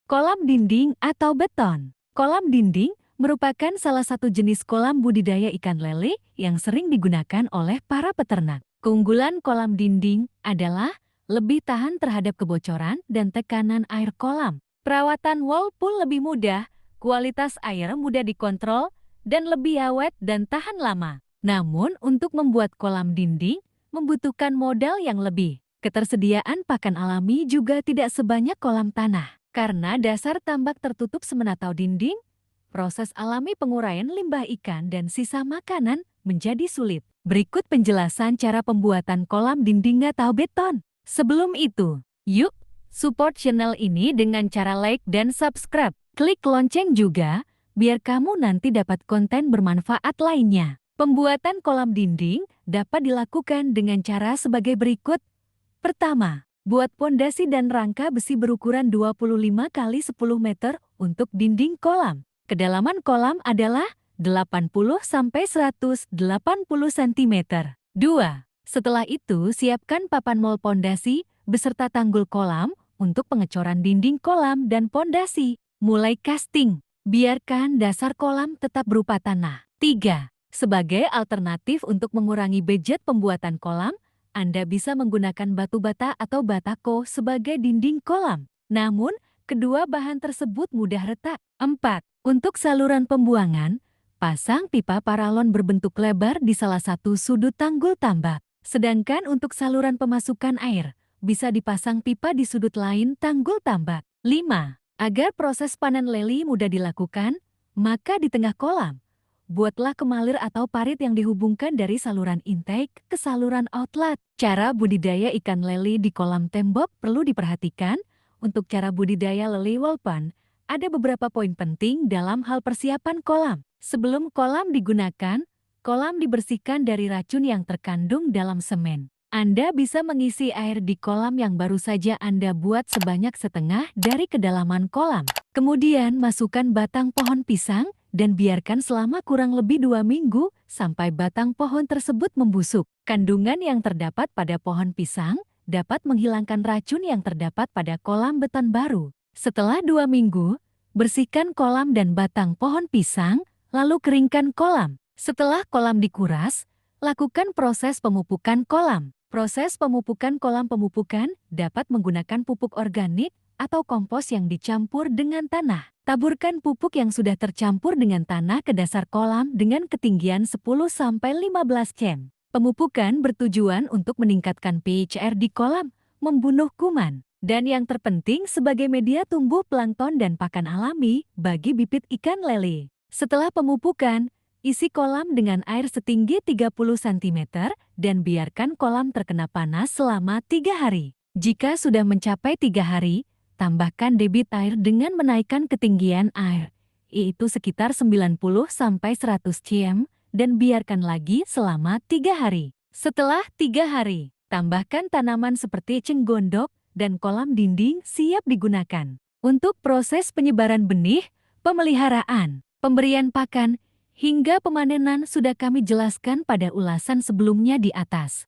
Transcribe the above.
Kolam dinding atau beton. Kolam dinding merupakan salah satu jenis kolam budidaya ikan lele yang sering digunakan oleh para peternak. Keunggulan kolam dinding adalah lebih tahan terhadap kebocoran dan tekanan air kolam. Perawatan whirlpool lebih mudah, kualitas air mudah dikontrol, dan lebih awet dan tahan lama. Namun, untuk membuat kolam dinding membutuhkan modal yang lebih. Ketersediaan pakan alami juga tidak sebanyak kolam tanah. Karena dasar tambak tertutup semenatau dinding, proses alami penguraian limbah ikan dan sisa makanan menjadi sulit. Berikut penjelasan cara pembuatan kolam dinding atau beton. Sebelum itu, yuk support channel ini dengan cara like dan subscribe. Klik lonceng juga, biar kamu nanti dapat konten bermanfaat lainnya. Pembuatan kolam dinding dapat dilakukan dengan cara sebagai berikut. Pertama, buat pondasi dan rangka besi berukuran 25 x 10 meter untuk dinding kolam. Kedalaman kolam adalah 80–180 cm. 2. Setelah itu, siapkan papan mol pondasi beserta tanggul kolam untuk pengecoran dinding kolam dan pondasi. Mulai casting. Biarkan dasar kolam tetap berupa tanah. 3. Sebagai alternatif untuk mengurangi budget pembuatan kolam, Anda bisa menggunakan batu bata atau batako sebagai dinding kolam. Namun, kedua bahan tersebut mudah retak. 4. Untuk saluran pembuangan, pasang pipa paralon berbentuk lebar di salah satu sudut tanggul tambak. Sedangkan untuk saluran pemasukan air, bisa dipasang pipa di sudut lain tanggul tambak. 5. Agar proses panen lele mudah dilakukan, maka di tengah kolam, buatlah kemalir atau parit yang dihubungkan dari saluran intake ke saluran outlet. Cara budidaya ikan lele di kolam tembok perlu diperhatikan. Untuk cara budidaya lele wellpond, ada beberapa poin penting dalam hal persiapan kolam. Sebelum kolam digunakan, kolam dibersihkan dari racun yang terkandung dalam semen. Anda bisa mengisi air di kolam yang baru saja Anda buat sebanyak setengah dari kedalaman kolam. Kemudian masukkan batang pohon pisang dan biarkan selama kurang lebih 2 minggu sampai batang pohon tersebut membusuk. Kandungan yang terdapat pada pohon pisang dapat menghilangkan racun yang terdapat pada kolam beton baru. Setelah 2 minggu, bersihkan kolam dan batang pohon pisang, lalu keringkan kolam. Setelah kolam dikuras, lakukan proses pemupukan kolam. Proses pemupukan kolam pemupukan dapat menggunakan pupuk organik atau kompos yang dicampur dengan tanah. Taburkan pupuk yang sudah tercampur dengan tanah ke dasar kolam dengan ketinggian 10–15 cm. Pemupukan bertujuan untuk meningkatkan pH air di kolam, membunuh kuman, dan yang terpenting sebagai media tumbuh plankton dan pakan alami bagi bibit ikan lele. Setelah pemupukan, isi kolam dengan air setinggi 30 cm dan biarkan kolam terkena panas selama 3 hari. Jika sudah mencapai 3 hari, tambahkan debit air dengan menaikkan ketinggian air, yaitu sekitar 90–100 cm, dan biarkan lagi selama 3 hari. Setelah 3 hari, tambahkan tanaman seperti cenggondok dan kolam dinding siap digunakan. Untuk proses penyebaran benih, pemeliharaan, pemberian pakan, hingga pemanenan sudah kami jelaskan pada ulasan sebelumnya di atas.